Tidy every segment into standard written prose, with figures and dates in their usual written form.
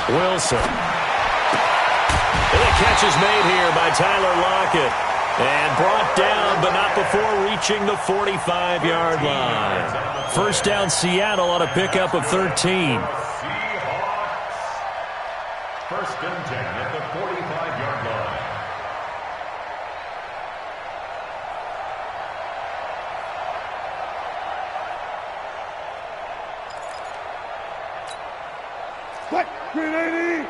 Wilson. And the catch is made here by Tyler Lockett. And brought down, but not before reaching the 45-yard line. First down, Seattle on a pickup of 13. First and 10 at the 45-yard line. What? 380?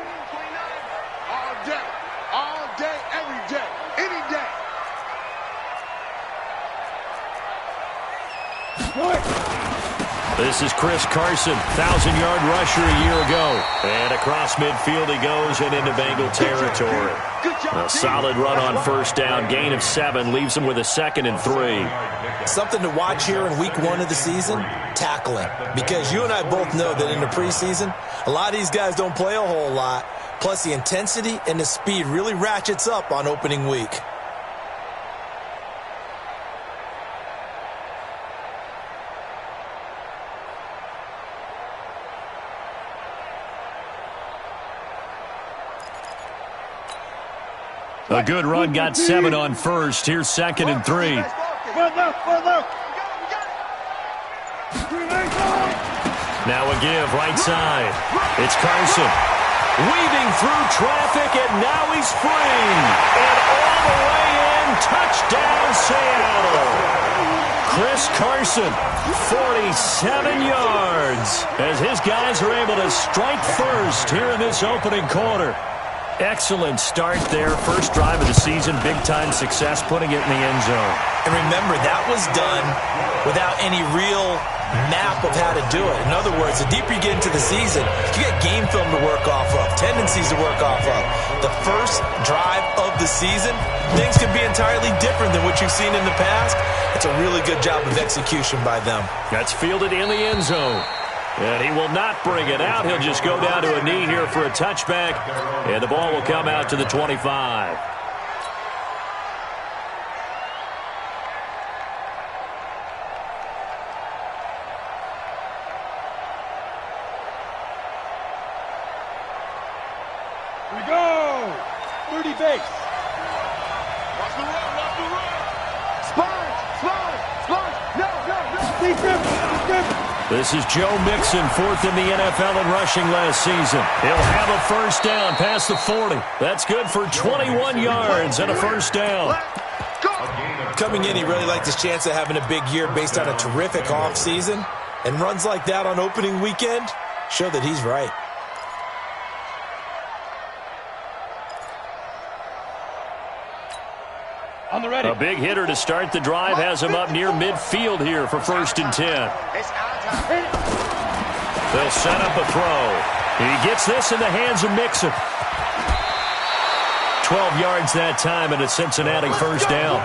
All day, every day, any day. What? This is Chris Carson, 1,000-yard rusher a year ago. And across midfield he goes and into Bengal territory. A solid run on first down, gain of 7, leaves him with a 2nd and 3. Something to watch here in week 1 of the season, tackling. Because you and I both know that in the preseason, a lot of these guys don't play a whole lot. Plus the intensity and the speed really ratchets up on opening week. A good run, got 7 on first. Here's 2nd and 3. Now a give, right side. It's Carson. Weaving through traffic, and now he's free. And all the way in, touchdown Seattle. Chris Carson, 47 yards, as his guys are able to strike first here in this opening quarter. Excellent start there. First drive of the season, big-time success, putting it in the end zone. And remember, that was done without any real map of how to do it. In other words, the deeper you get into the season, you get game film to work off of, tendencies to work off of. The first drive of the season, things can be entirely different than what you've seen in the past. It's a really good job of execution by them. That's fielded in the end zone. And he will not bring it out. He'll just go down to a knee here for a touchback. And the ball will come out to the 25. We go! 30 base. Watch the run, watch the run. Sponge. No. Defense. This is Joe Mixon, 4th in the NFL in rushing last season. He'll have a first down past the 40. That's good for 21 yards and a first down. Coming in, he really liked his chance of having a big year based on a terrific offseason. And runs like that on opening weekend show that he's right. On the ready. A big hitter to start the drive has him up near midfield here for 1st and 10. They'll set up a throw. He gets this in the hands of Mixon. 12 yards that time and a Cincinnati first down.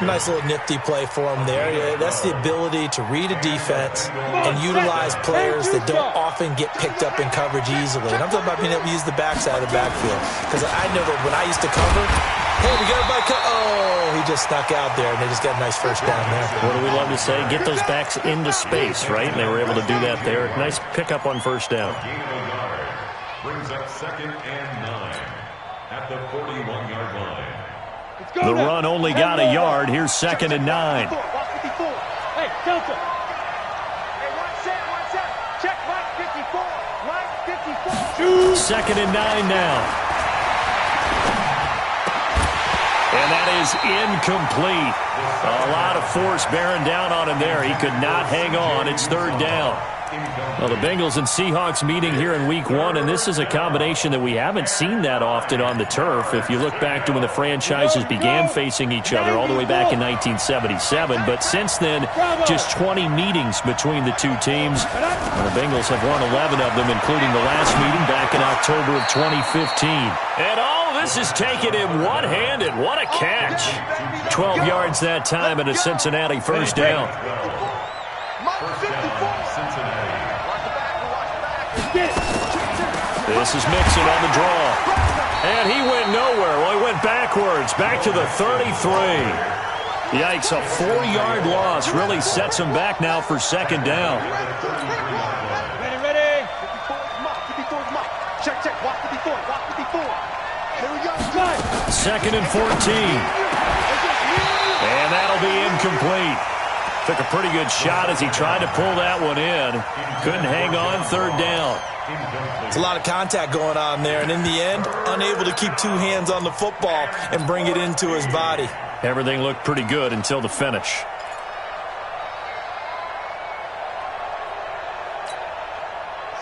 Nice little nifty play for him there. Yeah, that's the ability to read a defense and utilize players that don't often get picked up in coverage easily. And I'm talking about being able to use the backside of the backfield. Because I know that when I used to cover, hey, we got a back. Oh, he just snuck out there, and they just got a nice first down there. What do we love to say? Get those backs into space, right? And they were able to do that there. Nice pickup on first down. Brings up 2nd and 9 at the 41-yard line. The run only got a yard. Here's 2nd and 9. Hey, Delta. Hey, one set. Check right 54. Right 54. 2nd and 9 now. And that is incomplete. A lot of force bearing down on him there. He could not hang on. It's 3rd down. Well, the Bengals and Seahawks meeting here in Week 1, and this is a combination that we haven't seen that often on the turf. If you look back to when the franchises began facing each other all the way back in 1977, but since then, just 20 meetings between the two teams. And the Bengals have won 11 of them, including the last meeting back in October of 2015. And all of this is taken in one-handed. What a catch. 12 yards that time and a Cincinnati first down. This is Mixon on the draw. And he went nowhere. Well, he went backwards, back to the 33. Yikes, a 4-yard loss really sets them back now for second down. Ready. Check. Watch the before. Here we go. Second and 14. And that'll be incomplete. Took a pretty good shot as he tried to pull that one in. Couldn't hang on, third down. It's a lot of contact going on there, and in the end, unable to keep two hands on the football and bring it into his body. Everything looked pretty good until the finish.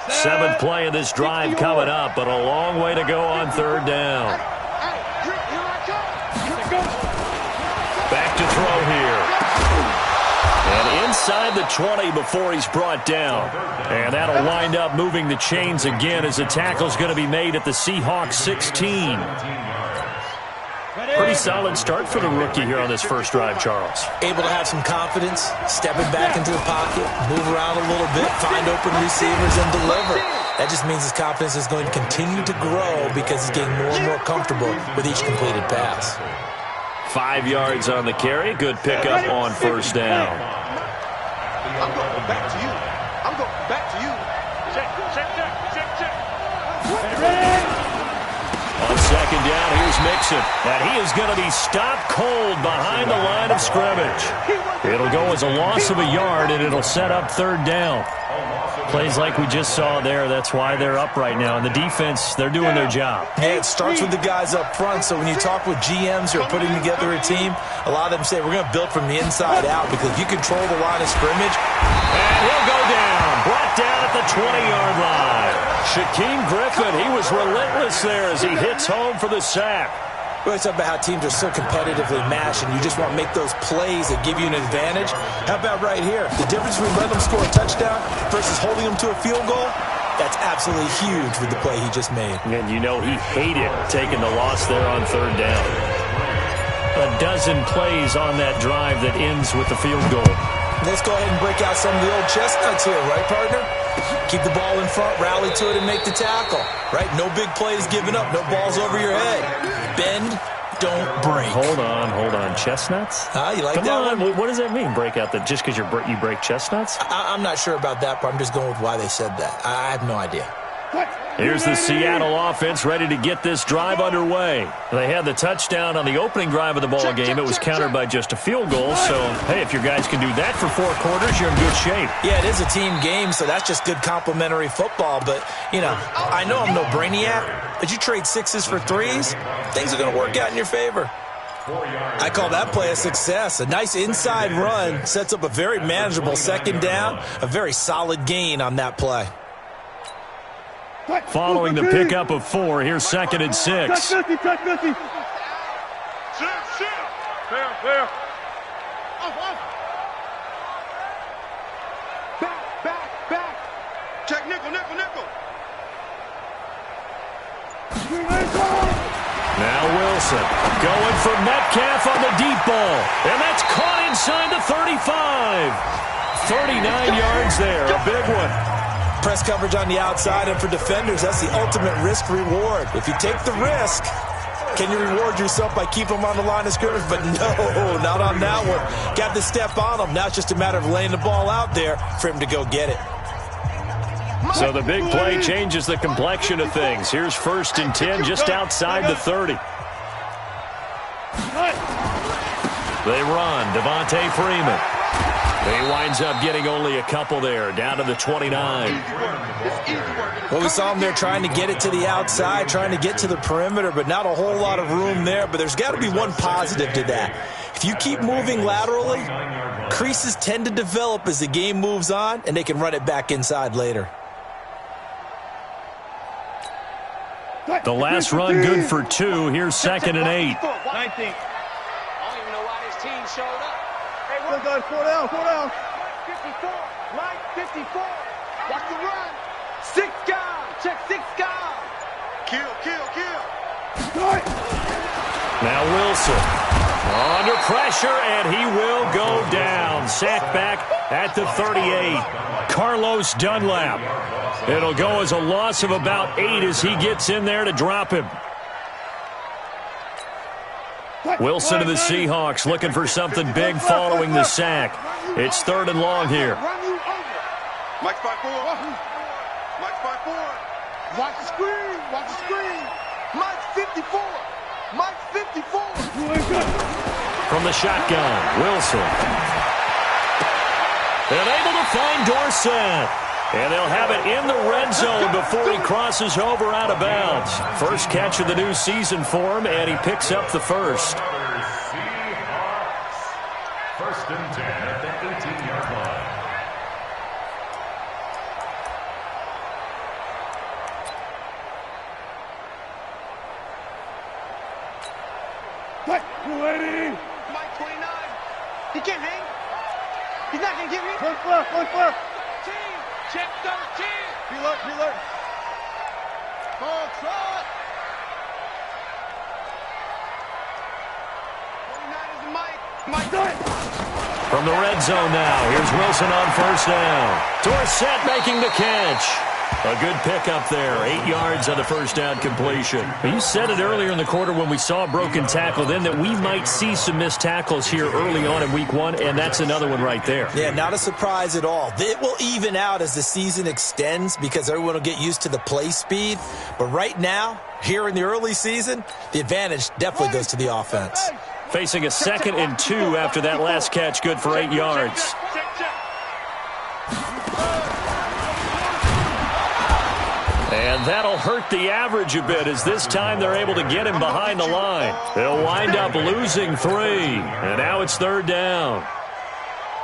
Seventh play of this drive coming up, but a long way to go on third down. Back to throw here. And inside the 20 before he's brought down. And that'll wind up moving the chains again as the tackle's going to be made at the Seahawks 16. Pretty solid start for the rookie here on this first drive, Charles. Able to have some confidence, stepping back into the pocket, move around a little bit, find open receivers, and deliver. That just means his confidence is going to continue to grow because he's getting more and more comfortable with each completed pass. 5 yards on the carry. Good pickup on first down. I'm going back to you. Check. Ready. On second down, here's Mixon. And he is going to be stopped cold behind the line of scrimmage. It'll go as a loss of a yard, and it'll set up third down. Plays like we just saw there. That's why they're up right now. And the defense, they're doing their job. Yeah, it starts with the guys up front. So when you talk with GMs who are putting together a team, a lot of them say we're going to build from the inside out because if you control the line of scrimmage. And he'll go down. Brought down at the 20-yard line. Shaquem Griffin, he was relentless there as he hits home for the sack. We always talk about how teams are so competitively matched and you just want to make those plays that give you an advantage. How about right here? The difference between letting them score a touchdown versus holding them to a field goal, that's absolutely huge with the play he just made. And you know he hated taking the loss there on third down. A dozen plays on that drive that ends with the field goal. Let's go ahead and break out some of the old chestnuts here, right, partner? Keep the ball in front, rally to it, and make the tackle, right? No big plays given up, no balls over your head. Bend, don't break. Hold on. Chestnuts? You like Come that on. one? What does that mean, break out? Just because you break chestnuts? I'm not sure about that, but I'm just going with why they said that. I have no idea. Here's the Seattle offense ready to get this drive underway. They had the touchdown on the opening drive of the ball game. It was countered by just a field goal. So, hey, if your guys can do that for 4 quarters, you're in good shape. Yeah, it is a team game, so that's just good complimentary football. But, you know, I know I'm no brainiac, but you trade 6s for 3s, things are going to work out in your favor. I call that play a success. A nice inside run sets up a very manageable second down, a very solid gain on that play. Following the pickup of 4, here's second and 6. Clear. Back. Check nickel. Now Wilson going for Metcalf on the deep ball. And that's caught inside the 35. 39 yards there, a big one. Press coverage on the outside, and for defenders, that's the ultimate risk-reward. If you take the risk, can you reward yourself by keeping them on the line of scrimmage? But no, not on that one. Got to step on them. Now it's just a matter of laying the ball out there for him to go get it. So the big play changes the complexion of things. Here's first and 10 just outside the 30. They run. Devontae Freeman. He winds up getting only a couple there, down to the 29. Well, we saw him there trying to get it to the outside, trying to get to the perimeter, but not a whole lot of room there. But there's got to be one positive to that. If you keep moving laterally, creases tend to develop as the game moves on, and they can run it back inside later. The last run good for 2. Here's second and 8. 19. I don't even know why this team showed up. Hey, what? 4 down. 54. Right, 54. Watch the run. 6 guys. Check 6 guys. Kill. Now Wilson under pressure, and he will go down. Sacked back at the 38. Carlos Dunlap. It'll go as a loss of about 8 as he gets in there to drop him. Wilson and the Seahawks looking for something big following the sack. It's 3rd and long here. Mike's 5-4. Mike's 5-4. Watch the screen. Watch the screen. Mike's 54. Mike's 54. From the shotgun, Wilson. And able to find Dorsett. And they'll have it in the red zone before he crosses over out of bounds. First catch of the new season for him, and he picks up the first. Seahawks. 1st and 10 at the 18-yard line. Mike 29. He can't hang. He's not going to give me. One. Check 13. Reload. Ball trot. 29 is Mike. Mike done. From the red zone now, here's Wilson on 1st down. Dorsett making the catch. A good pickup there, 8 yards on the 1st down completion. You said it earlier in the quarter when we saw a broken tackle then that we might see some missed tackles here early on in week 1, and that's another one right there. Yeah, not a surprise at all. It will even out as the season extends because everyone will get used to the play speed. But right now, here in the early season, the advantage definitely goes to the offense. Facing a 2nd and 2 after that last catch, good for 8 yards. And that'll hurt the average a bit as this time they're able to get him behind the line. They'll wind up losing 3. And now it's 3rd down.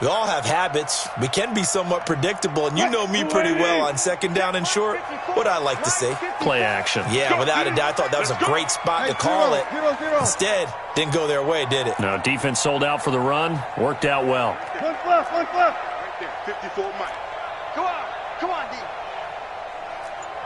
We all have habits. We can be somewhat predictable, and you know me pretty well on 2nd down and short. What I like to see. Play action. Yeah, without a doubt, I thought that was a great spot to call it. Instead, didn't go their way, did it? No, defense sold out for the run. Worked out well. One plus. Right there, 54 Mike. Come on, D.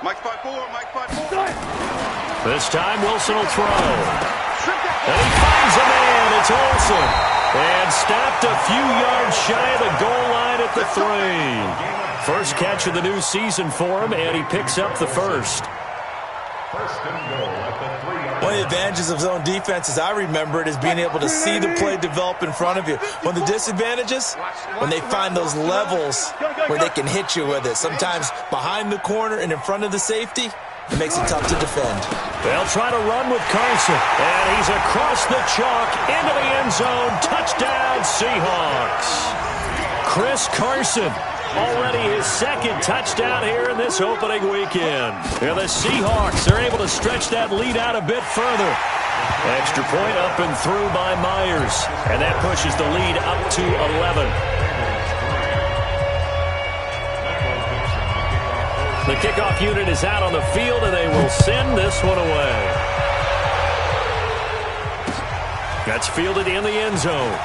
Mike's 5-4. Mike's 5-4. This time, Wilson will throw. And he finds a man. It's Olsen. And stopped a few yards shy of the goal line at the 3. First catch of the new season for him, and he picks up the first. 1st and goal at the 3-yard line. One of the advantages of zone defense, as I remember it, is being able to see the play develop in front of you. One of the disadvantages, when they find those levels where they can hit you with it. Sometimes behind the corner and in front of the safety, it makes it tough to defend. They'll try to run with Carson. And he's across the chalk into the end zone. Touchdown, Seahawks. Chris Carson. Already his 2nd touchdown here in this opening weekend. And the Seahawks are able to stretch that lead out a bit further. Extra point up and through by Myers. And that pushes the lead up to 11. The kickoff unit is out on the field, and they will send this one away. That's fielded in the end zone.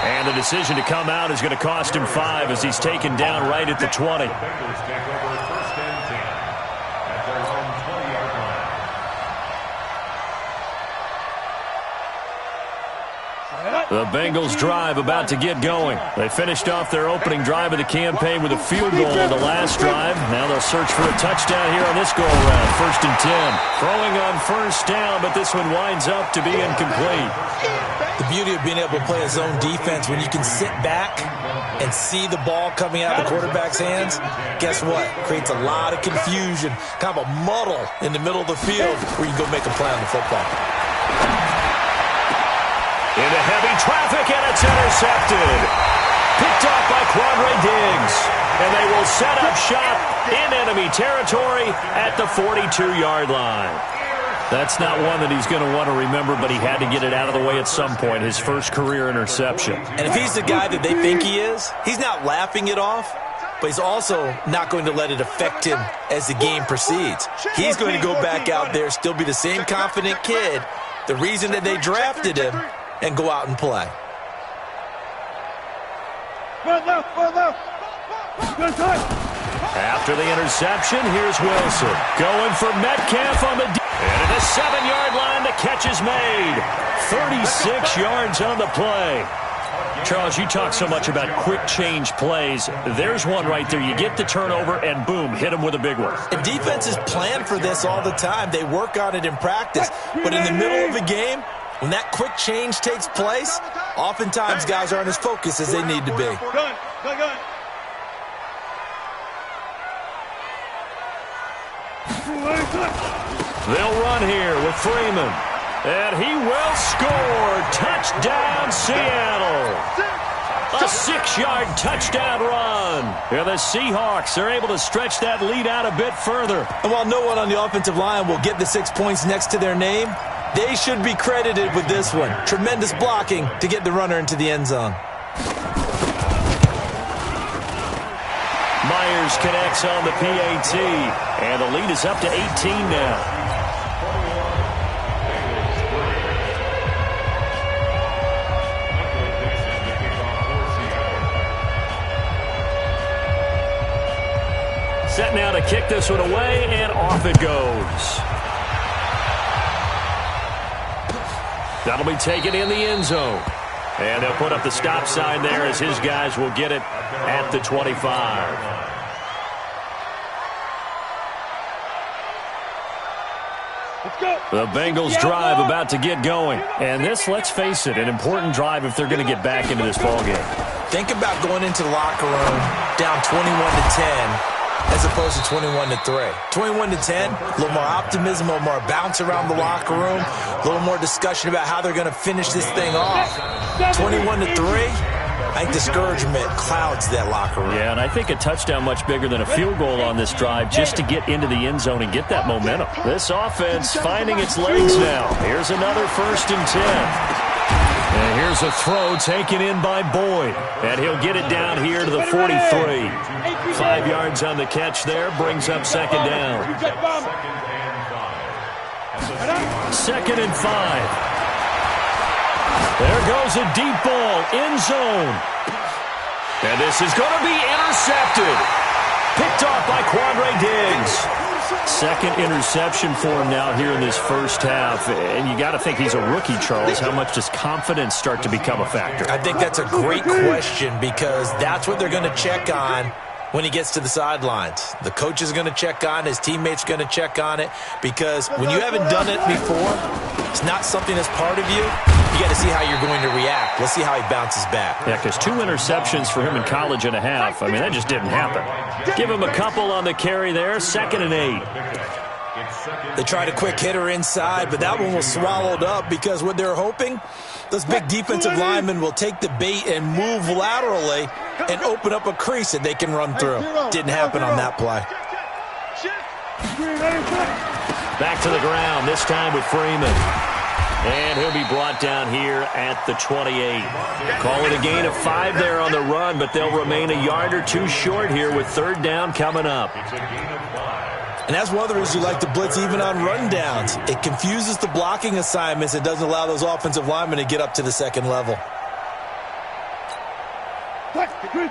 And the decision to come out is going to cost him 5 as he's taken down right at the 20. The Bengals take over 1st and 10 at their own 20-yard line. The Bengals drive about to get going. They finished off their opening drive of the campaign with a field goal on the last drive. Now they'll search for a touchdown here on this go-around. 1st and 10. Throwing on 1st down, but this one winds up to be incomplete. The beauty of being able to play a zone defense when you can sit back and see the ball coming out of the quarterback's hands, guess what? Creates a lot of confusion, kind of a muddle in the middle of the field where you can go make a play on the football. Into heavy traffic, and it's intercepted. Picked off by Quandre Diggs. And they will set up shop in enemy territory at the 42-yard line. That's not one that he's going to want to remember, but he had to get it out of the way at some point, his first career interception. And if he's the guy that they think he is, he's not laughing it off, but he's also not going to let it affect him as the game proceeds. He's going to go back out there, still be the same confident kid, the reason that they drafted him, and go out and play. After the interception, here's Wilson. Going for Metcalf on the... And at the 7-yard line, the catch is made. 36 yards on the play. Charles, you talk so much about quick change plays. There's one right there. You get the turnover, and boom, hit them with a big one. And defenses plan for this all the time. They work on it in practice. But in the middle of a game, when that quick change takes place, oftentimes guys aren't as focused as they need to be. Gun. They'll run here with Freeman. And he will score. Touchdown, Seattle. A 6-yard touchdown run. And the Seahawks are able to stretch that lead out a bit further. And while no one on the offensive line will get the 6 points next to their name, they should be credited with this one. Tremendous blocking to get the runner into the end zone. Myers connects on the PAT. And the lead is up to 18 now. Set now to kick this one away, and off it goes. That'll be taken in the end zone. And they'll put up the stop sign there as his guys will get it at the 25. The Bengals drive about to get going. And this, let's face it, an important drive if they're going to get back into this ballgame. Think about going into the locker room down 21-10. As opposed to 21-3. 21-10, a little more optimism, a little more bounce around the locker room, a little more discussion about how they're going to finish this thing off. 21-3, I think discouragement clouds that locker room. Yeah, and I think a touchdown much bigger than a field goal on this drive just to get into the end zone and get that momentum. This offense finding its legs now. Here's another 1st and 10. And here's a throw taken in by Boyd. And he'll get it down here to the 43. 5 yards on the catch there. Brings up 2nd down. 2nd and 5. There goes a deep ball. End zone. And this is going to be intercepted. Picked off by Quandre Diggs. 2nd interception for him now here in this first half. And you got to think he's a rookie, Charles. How much does confidence start to become a factor? I think that's a great question because that's what they're going to check on when he gets to the sidelines. The coach is going to check on, his teammates are going to check on it because when you haven't done it before, it's not something that's part of you. You got to see how you're going to react. Let's see how he bounces back. Yeah, because 2 interceptions for him in college and a half. I mean, that just didn't happen. Give him a couple on the carry there. 2nd and 8. They tried a quick hitter inside, but that one was swallowed up because what they're hoping, those big defensive linemen will take the bait and move laterally and open up a crease that they can run through. Didn't happen on that play. Back to the ground, this time with Freeman. And he'll be brought down here at the 28. Call it a gain of 5 there on the run, but they'll remain a yard or 2 short here with 3rd down coming up. And that's one of the reasons you like to blitz even on rundowns. It confuses the blocking assignments. It doesn't allow those offensive linemen to get up to the 2nd level. Watch 54.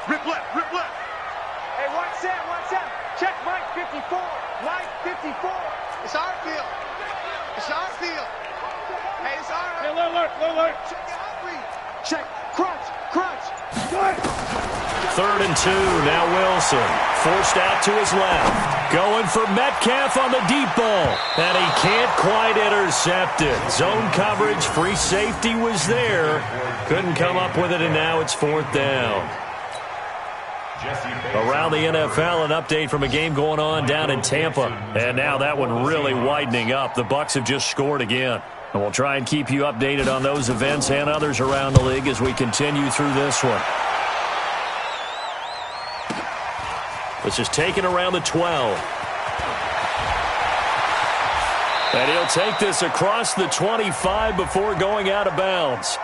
Rip left. Hey, watch that. Check Mike 54. Mike 54. It's our field. Hey, it's our field. Hey, alert. Check the outreach. Check. Crunch. 3rd and 2. Now Wilson. Forced out to his left. Going for Metcalf on the deep ball. And he can't quite intercept it. Zone coverage. Free safety was there. Couldn't come up with it, and now it's 4th down. Around the NFL, an update from a game going on down in Tampa. And now that one really widening up. The Bucs have just scored again. And we'll try and keep you updated on those events and others around the league as we continue through this one. This is taken around the 12. And he'll take this across the 25 before going out of bounds.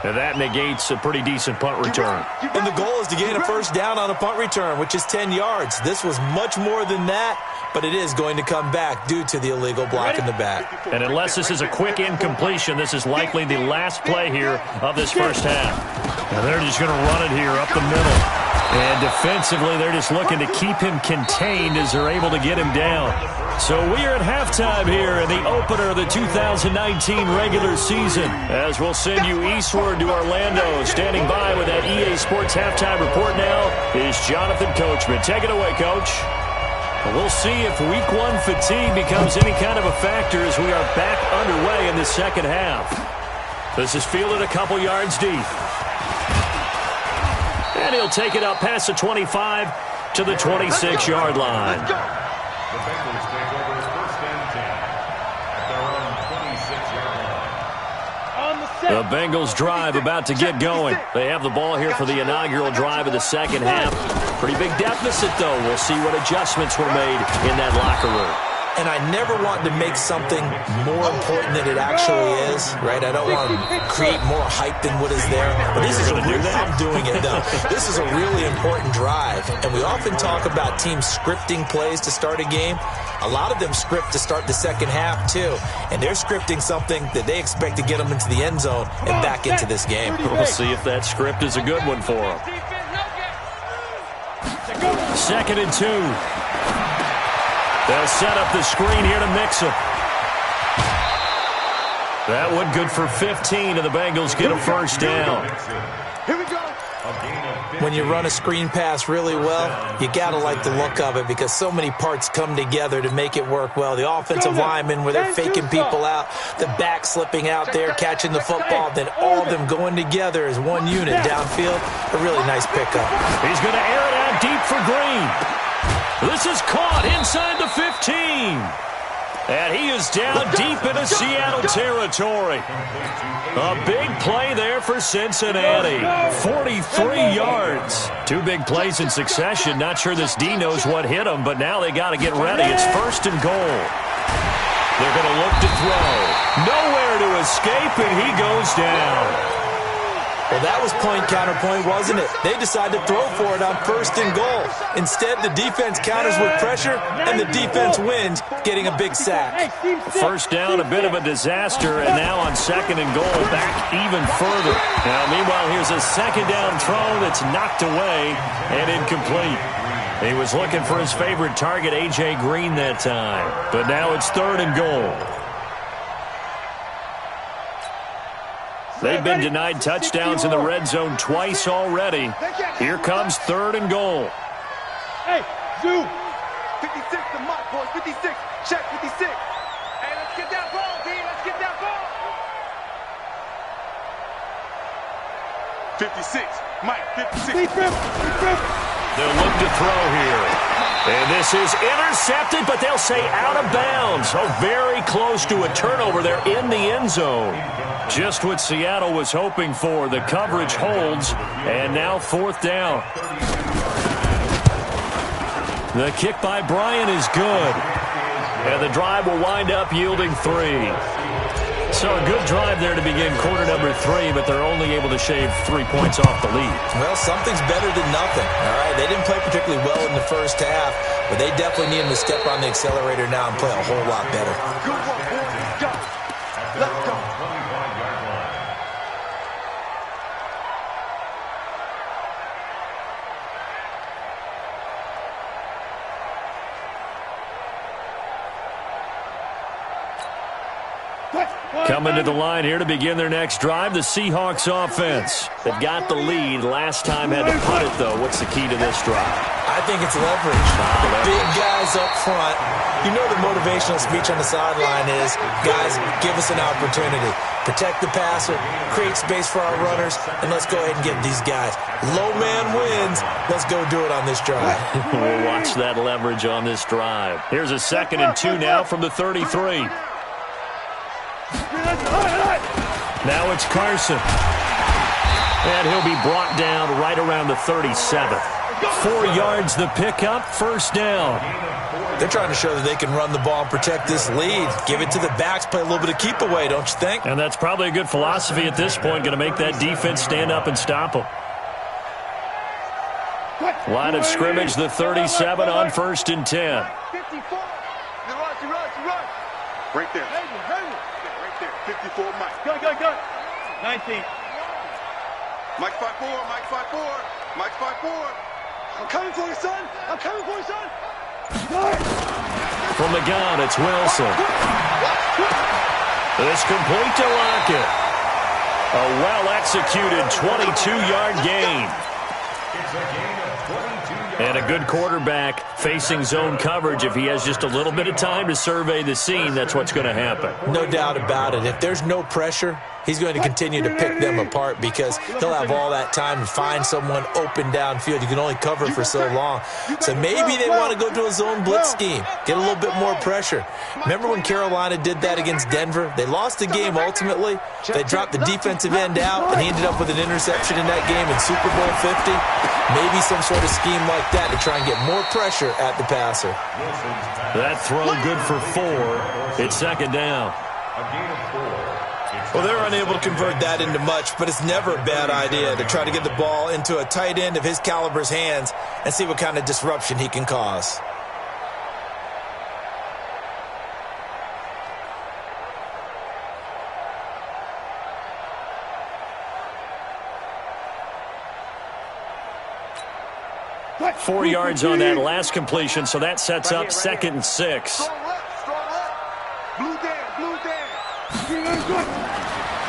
And that negates a pretty decent punt return. And the goal is to gain a 1st down on a punt return, which is 10 yards. This was much more than that, but it is going to come back due to the illegal block in the back. And unless this is a quick incompletion, this is likely the last play here of this first half. And they're just going to run it here up the middle. And defensively, they're just looking to keep him contained as they're able to get him down. So we are at halftime here in the opener of the 2019 regular season. As we'll send you eastward to Orlando. Standing by with that EA Sports halftime report now is Jonathan Coachman. Take it away, Coach. We'll see if Week 1 fatigue becomes any kind of a factor as we are back underway in the second half. This is fielded a couple yards deep. And he'll take it up past the 25 to the 26-yard line. The Bengals take over first and 10 at their own 26-yard line. The Bengals drive about to get going. They have the ball here for the inaugural drive of the second half. Pretty big deficit, though. We'll see what adjustments were made in that locker room. And I never want to make something more important than it actually is, right? I don't want to create more hype than what is there. But this is a real, I'm doing it, though. This is a really important drive. And we often talk about teams scripting plays to start a game. A lot of them script to start the second half, too. And they're scripting something that they expect to get them into the end zone and back into this game. We'll see if that script is a good one for them. 2nd and 2. They'll set up the screen here to mix it. That one good for 15, and the Bengals get a first down. Here we go. When you run a screen pass really well, you got to like the look of it because so many parts come together to make it work well. The offensive linemen, where they're faking people out, the back slipping out there, catching the football, then all of them going together as one unit downfield. A really nice pickup. He's going to air it out deep for Green. This is caught inside the 15. And he is down deep into Seattle territory. A big play there for Cincinnati. 43 yards. 2 big plays in succession. Not sure this D knows what hit him, but now they got to get ready. It's 1st and goal. They're going to look to throw. Nowhere to escape, and he goes down. Well, that was point-counterpoint, wasn't it? They decided to throw for it on 1st and goal. Instead, the defense counters with pressure, and the defense wins, getting a big sack. First down, a bit of a disaster, and now on 2nd and goal, back even further. Now, meanwhile, here's a 2nd down throw that's knocked away and incomplete. He was looking for his favorite target, A.J. Green, that time. But now it's 3rd and goal. They've been denied touchdowns in the red zone twice already. Here comes 3rd and goal. Hey, Zoo. 56 to Mike, boys. 56. Check 56. Hey, let's get that ball, D. Let's get that ball. 56. Mike, 56. They'll look to throw here. And this is intercepted, but they'll say out of bounds. Oh, very close to a turnover there in the end zone. Just what Seattle was hoping for. The coverage holds, and now 4th down. The kick by Bryant is good. And the drive will wind up yielding 3. So a good drive there to begin quarter number 3, but they're only able to shave 3 points off the lead. Well, something's better than nothing, all right? They didn't play particularly well in the first half, but they definitely need them to step on the accelerator now and play a whole lot better. Good one, boys. Go. Let's go. Coming to the line here to begin their next drive, the Seahawks offense. They've got the lead. Last time had to punt it, though. What's the key to this drive? I think it's leverage. The big guys up front. You know the motivational speech on the sideline is, guys, give us an opportunity. Protect the passer, create space for our runners, and let's go ahead and get these guys. Low man wins. Let's go do it on this drive. We'll watch that leverage on this drive. Here's a 2nd and 2 now from the 33. Now it's Carson. And he'll be brought down right around the 37. 4 yards the pickup, 1st down. They're trying to show that they can run the ball and protect this lead. Give it to the backs, play a little bit of keep away, don't you think? And that's probably a good philosophy at this point, going to make that defense stand up and stop them. Line of scrimmage, the 37 on 1st and 10. 54. Right there. Right there. 54, Mike. Go. 19. Mike 5-4. Mike 5-4. Mike 5-4. I'm coming for you, son. I'm coming for you, son. From the gun, it's Wilson. It's complete to Lockett. A well-executed 22-yard gain. It's a gain of 22 yards. And a good quarterback facing zone coverage. If he has just a little bit of time to survey the scene, that's what's going to happen. No doubt about it. If there's no pressure, he's going to continue to pick them apart because he'll have all that time to find someone open downfield. You can only cover for so long. So maybe they want to go to a zone blitz scheme, get a little bit more pressure. Remember when Carolina did that against Denver? They lost the game ultimately. They dropped the defensive end out, and he ended up with an interception in that game in Super Bowl 50. Maybe some sort of scheme like that to try and get more pressure at the passer. That throw good for 4. It's second down. A gain of 4. Well, they're unable to convert that into much, but it's never a bad idea to try to get the ball into a tight end of his caliber's hands and see what kind of disruption he can cause. Right. 4 yards on that last completion, so that sets up second and 6. Strong left. Blue down.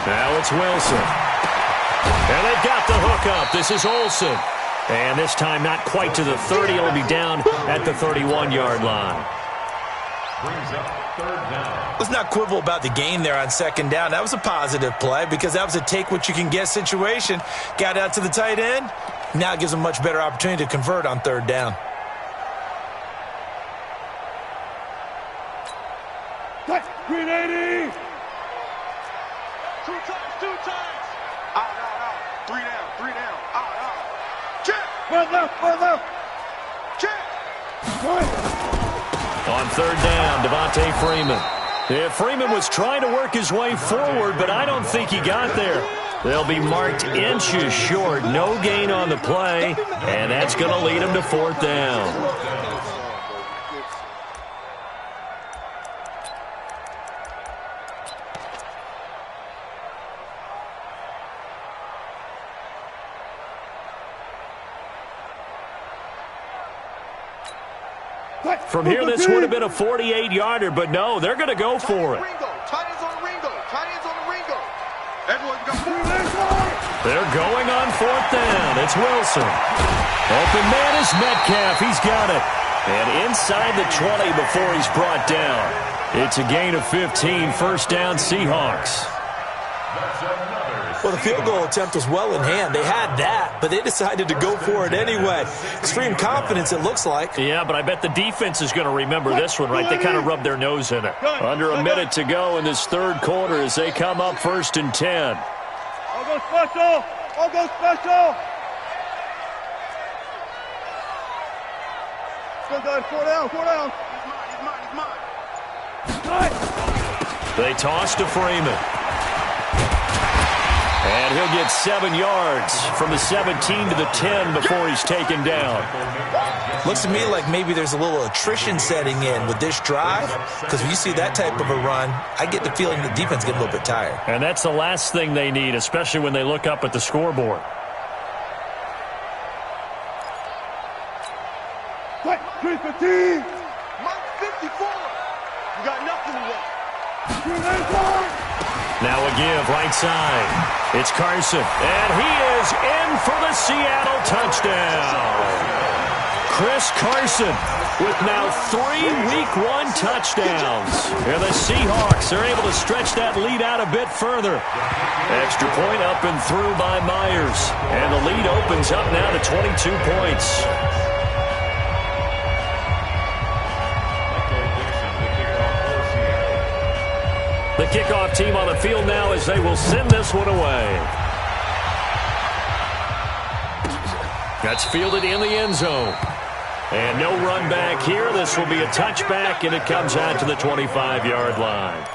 Now it's Wilson. And they've got the hook up. This is Olsen. And this time not quite to the 30. It'll be down at the 31-yard line. Brings up third down. Let's not quibble about the gain there on second down. That was a positive play because that was a take-what-you-can-get situation. Got out to the tight end. Now it gives them a much better opportunity to convert on third down. Green 80. Two times. Out. 3 down. Out. Check. One left. Check. On third down, Devontae Freeman. Yeah, Freeman was trying to work his way forward, but I don't think he got there. They'll be marked inches short. No gain on the play, and that's going to lead him to fourth down. From here, this would have been a 48-yarder, but no, they're going to go for it. Tight ends on Ringo. Everyone's got They're going on fourth down. It's Wilson. Open man is Metcalf. He's got it. And inside the 20 before he's brought down. It's a gain of 15. First down, Seahawks. Well, the field goal attempt was well in hand. They had that, but they decided to go for it anyway. Extreme confidence, it looks like. Yeah, but I bet the defense is going to remember this one, right? They kind of rubbed their nose in it. Under a minute to go in this third quarter as they come up first and 10. I'll go special. Good guys, 4 down. He's mine. They toss to Freeman. And he'll get 7 yards from the 17 to the 10 before he's taken down. Looks to me like maybe there's a little attrition setting in with this drive, because when you see that type of a run, I get the feeling the defense get a little bit tired. And that's the last thing they need, especially when they look up at the scoreboard. Mark 54. You got nothing to want. Now a give, right side. It's Carson, and he is in for the Seattle touchdown. Chris Carson with now 3 Week 1 touchdowns. And the Seahawks are able to stretch that lead out a bit further. Extra point up and through by Myers. And the lead opens up now to 22 points. The kickoff team on the field now as they will send this one away. That's fielded in the end zone. And no run back here. This will be a touchback, and it comes out to the 25-yard line.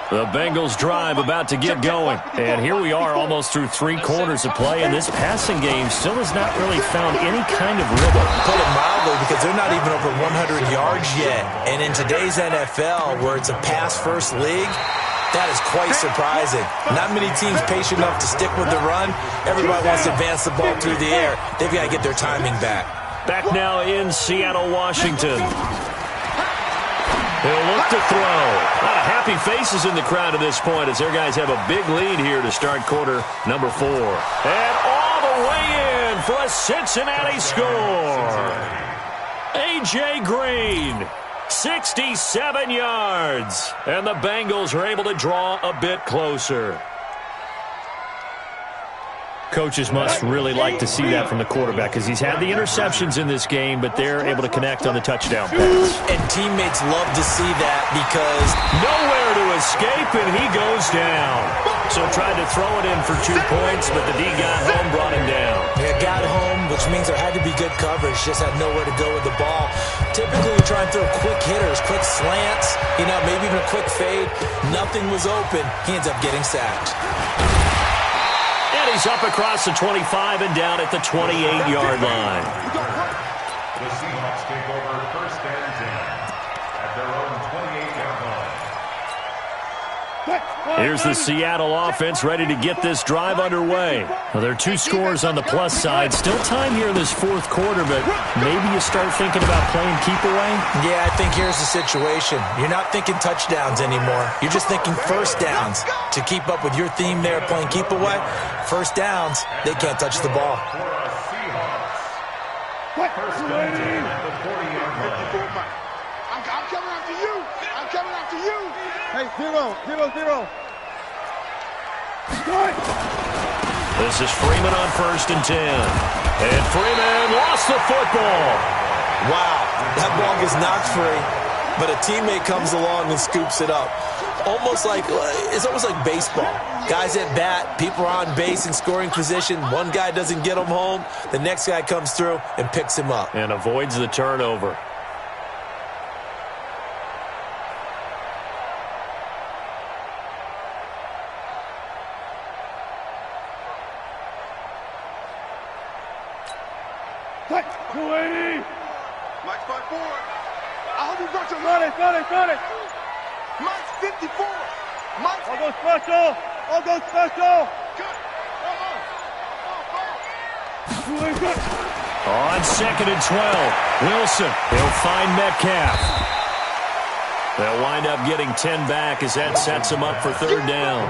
The Bengals drive about to get going. And here we are almost through 3 quarters of play, and this passing game still has not really found any kind of rhythm. Put it mildly, because they're not even over 100 yards yet. And in today's NFL, where it's a pass-first league, that is quite surprising. Not many teams patient enough to stick with the run. Everybody wants to advance the ball through the air. They've got to get their timing back. Back now in Seattle, Washington. He'll look to throw. A lot of happy faces in the crowd at this point as their guys have a big lead here to start quarter number 4. And all the way in for a Cincinnati score. A.J. Green, 67 yards. And the Bengals are able to draw a bit closer. Coaches must really like to see that from the quarterback because he's had the interceptions in this game, but they're able to connect on the touchdown pass. And teammates love to see that because nowhere to escape, and he goes down. So tried to throw it in for 2 points, but the D got home, brought him down. Yeah, got home, which means there had to be good coverage. Just had nowhere to go with the ball. Typically, we try and throw quick hitters, quick slants, maybe even a quick fade. Nothing was open. He ends up getting sacked. And he's up across the 25 and down at the 28-yard line. The Seahawks take over 1st and 10 at their own 28-yard line. Here's the Seattle offense ready to get this drive underway. Well, there are 2 scores on the plus side. Still time here in this 4th quarter, but maybe you start thinking about playing keep away? Yeah, I think here's the situation. You're not thinking touchdowns anymore. You're just thinking first downs. To keep up with your theme there, playing keep away, first downs, they can't touch the ball. First and 10 at the 40-yard line. I'm coming after you. I'm coming after you. Hey, 0-0-0. This is Freeman on 1st and 10. And Freeman lost the football. Wow, that ball gets knocked free, but a teammate comes along and scoops it up. It's almost like baseball. Guys at bat, people are on base in scoring position. One guy doesn't get him home. The next guy comes through and picks him up. And avoids the turnover. Mike's by 4. I hope you got your money. Mike's 54. Mike's... I'll go special. Good. On 2nd and 12, Wilson. He'll find Metcalf. They'll wind up getting 10 back as that sets them up for 3rd down.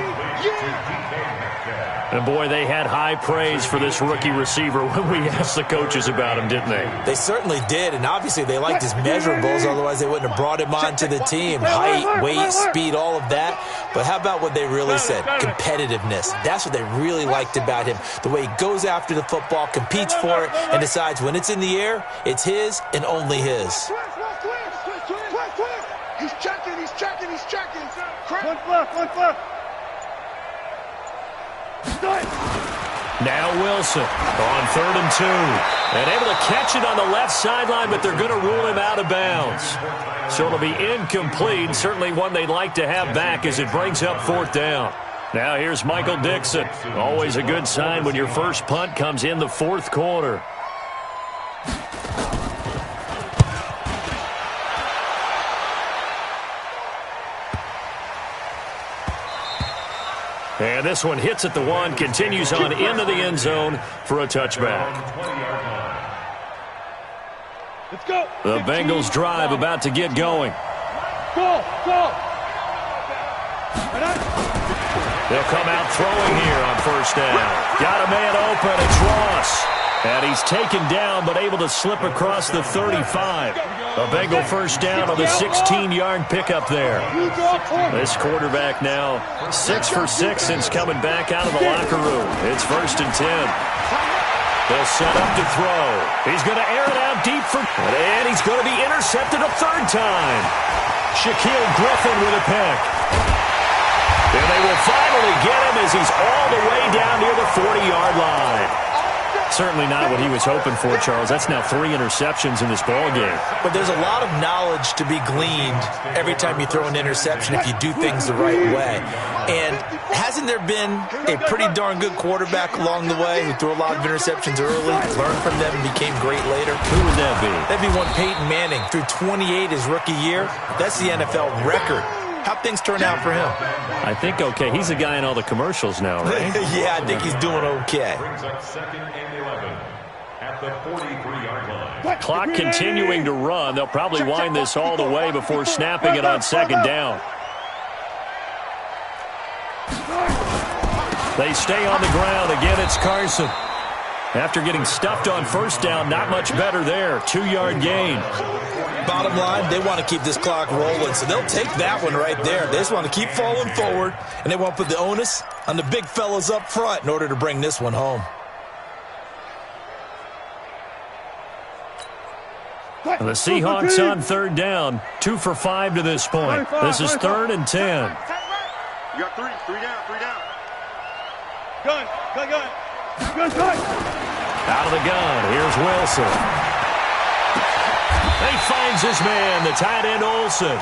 And boy, they had high praise for this rookie receiver when we asked the coaches about him, didn't they? They certainly did, and obviously they liked his measurables, otherwise they wouldn't have brought him onto the team. Height, weight, speed, all of that. But how about what they really said? Competitiveness. That's what they really liked about him. The way he goes after the football, competes for it, and decides when it's in the air, it's his and only his. He's checking. One flip. Now Wilson on 3rd and 2. And able to catch it on the left sideline, but they're going to rule him out of bounds. So it'll be incomplete. Certainly one they'd like to have back as it brings up 4th down. Now here's Michael Dixon. Always a good sign when your first punt comes in the 4th quarter. And this one hits at the 1, continues on into the end zone for a touchback. Let's go. The Bengals drive about to get going. Go. They'll come out throwing here on 1st down. Got a man open, it's Ross. And he's taken down but able to slip across the 35. A Bengal 1st down on the 16-yard pickup there. This quarterback now 6 for 6 since coming back out of the locker room. It's 1st and 10. They'll set up to throw. He's going to air it out deep and he's going to be intercepted a 3rd time. Shaquille Griffin with a pick. And they will finally get him as he's all the way down near the 40-yard line. Certainly not what he was hoping for, Charles. That's now 3 interceptions in this ballgame. But there's a lot of knowledge to be gleaned every time you throw an interception if you do things the right way. And hasn't there been a pretty darn good quarterback along the way who threw a lot of interceptions early, learned from them, and became great later? Who would that be? That'd be one Peyton Manning. Threw 28 his rookie year. That's the NFL record. How'd things turn out for him? I think okay. He's a guy in all the commercials now, right? Yeah, I think he's doing okay. Brings up 2nd and 11 at at the 43-yard line. Clock continuing to run. They'll probably wind this all the way before snapping it on second down. They stay on the ground. Again, it's Carson. After getting stuffed on first down, not much better there. 2-yard gain. Bottom line, they want to keep this clock rolling, so they'll take that one right there. They just want to keep falling forward, and they want to put the onus on the big fellas up front in order to bring this one home. And the Seahawks on third down. 2 for 5 to this point. This is 3rd and 10. You got three down. Gun. Out of the gun. Here's Wilson. He finds his man, the tight end Olsen.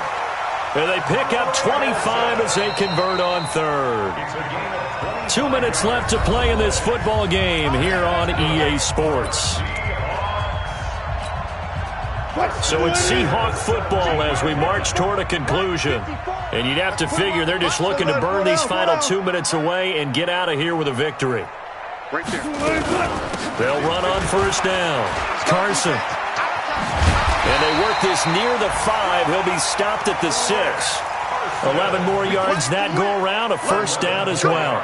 And they pick up 25 as they convert on third. 2 minutes left to play in this football game here on EA Sports. So it's Seahawk football as we march toward a conclusion. And you'd have to figure they're just looking to burn these final 2 minutes away and get out of here with a victory. Right there. They'll run on first down. Carson. And they work this near the 5. He'll be stopped at the 6. 11 more yards that go around. A first down as well.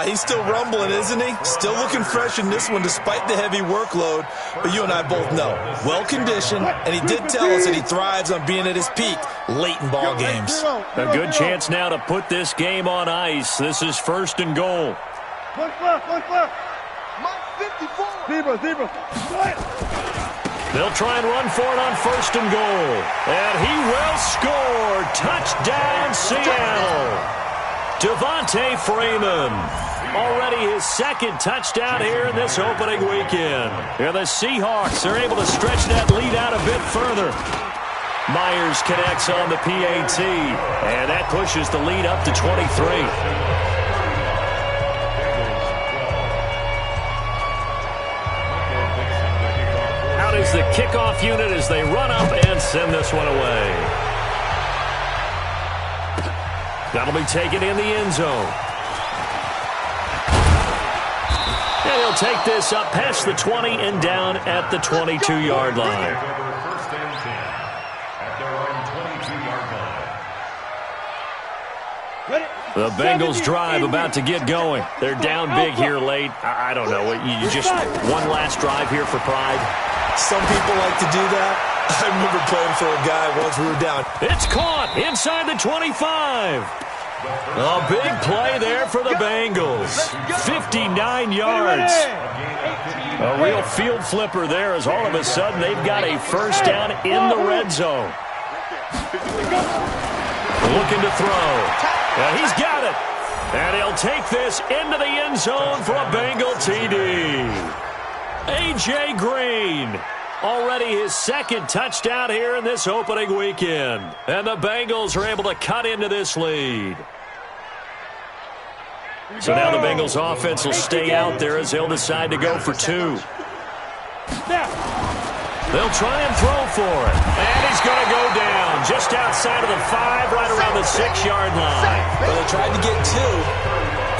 He's still rumbling, isn't he? Still looking fresh in this one despite the heavy workload. But you and I both know, well-conditioned, and he did tell us that he thrives on being at his peak late in ball games. A good chance now to put this game on ice. This is 1st and goal. One flat. Mike 54. Zebra. They'll try and run for it on 1st and goal. And he will score. Touchdown, Seattle. Devontae Freeman. Already his 2nd touchdown here in this opening weekend. And the Seahawks are able to stretch that lead out a bit further. Myers connects on the PAT. And that pushes the lead up to 23. Is the kickoff unit as they run up and send this one away. That'll be taken in the end zone. And he'll take this up past the 20 and down at the 22-yard line. First and 10 at their own 22-yard line. The Bengals drive about to get going. They're down big here late. I don't know. You just one last drive here for pride. Some people like to do that. I remember playing for a guy once we were down. It's caught inside the 25. A big play there for the Bengals. 59 yards. A real field flipper there as all of a sudden they've got a first down in the red zone. Looking to throw. He's got it. And he'll take this into the end zone for a Bengal TD. A.J. Green, already his 2nd touchdown here in this opening weekend. And the Bengals are able to cut into this lead. So now the Bengals offense will stay out there as they'll decide to go for 2. They'll try and throw for it. And he's going to go down just outside of the 5, right around the 6-yard line. Well, they tried to get 2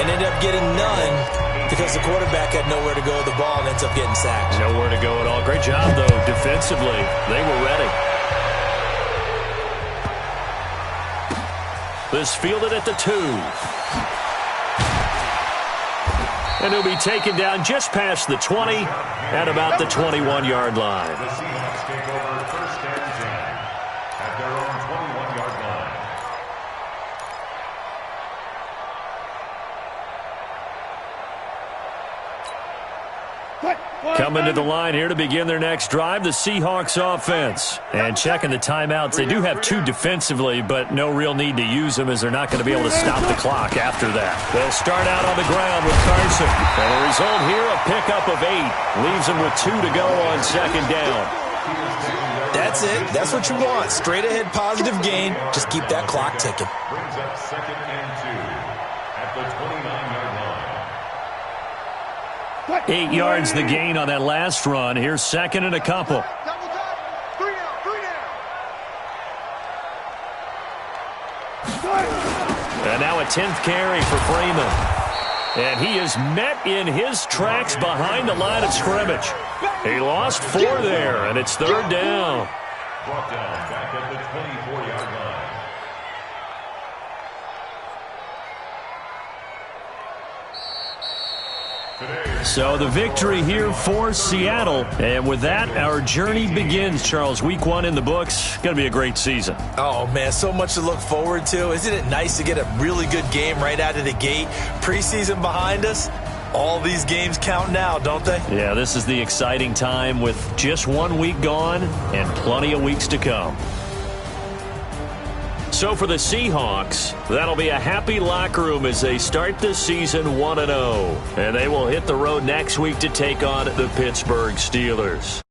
and ended up getting none. Because the quarterback had nowhere to go with the ball and ends up getting sacked. Nowhere to go at all. Great job, though, defensively. They were ready. This fielded at the 2. And he'll be taken down just past the 20 at about the 21-yard line. The Seahawks take over 1st and 10 at their own 21-yard line. Coming to the line here to begin their next drive, the Seahawks offense. And checking the timeouts, they do have 2 defensively, but no real need to use them as they're not going to be able to stop the clock after that. They'll start out on the ground with Carson. And the result here, a pickup of 8. Leaves them with 2 to go on 2nd down. That's it. That's what you want. Straight ahead positive gain. Just keep that clock ticking. Brings up 2nd and 2 at the 29-yard line. 8 yards the gain on that last run. Here's 2nd and a couple. Double dot. 3 down. And now a 10th carry for Freeman. And he is met in his tracks behind the line of scrimmage. He lost 4 there, and it's third down. Brought down back at the 24-yard line. So the victory here for Seattle. And with that, our journey begins, Charles. Week 1 in the books. Going to be a great season. Oh, man, so much to look forward to. Isn't it nice to get a really good game right out of the gate? Preseason behind us. All these games count now, don't they? Yeah, this is the exciting time with just 1 week gone and plenty of weeks to come. So for the Seahawks, that'll be a happy locker room as they start the season 1-0. And they will hit the road next week to take on the Pittsburgh Steelers.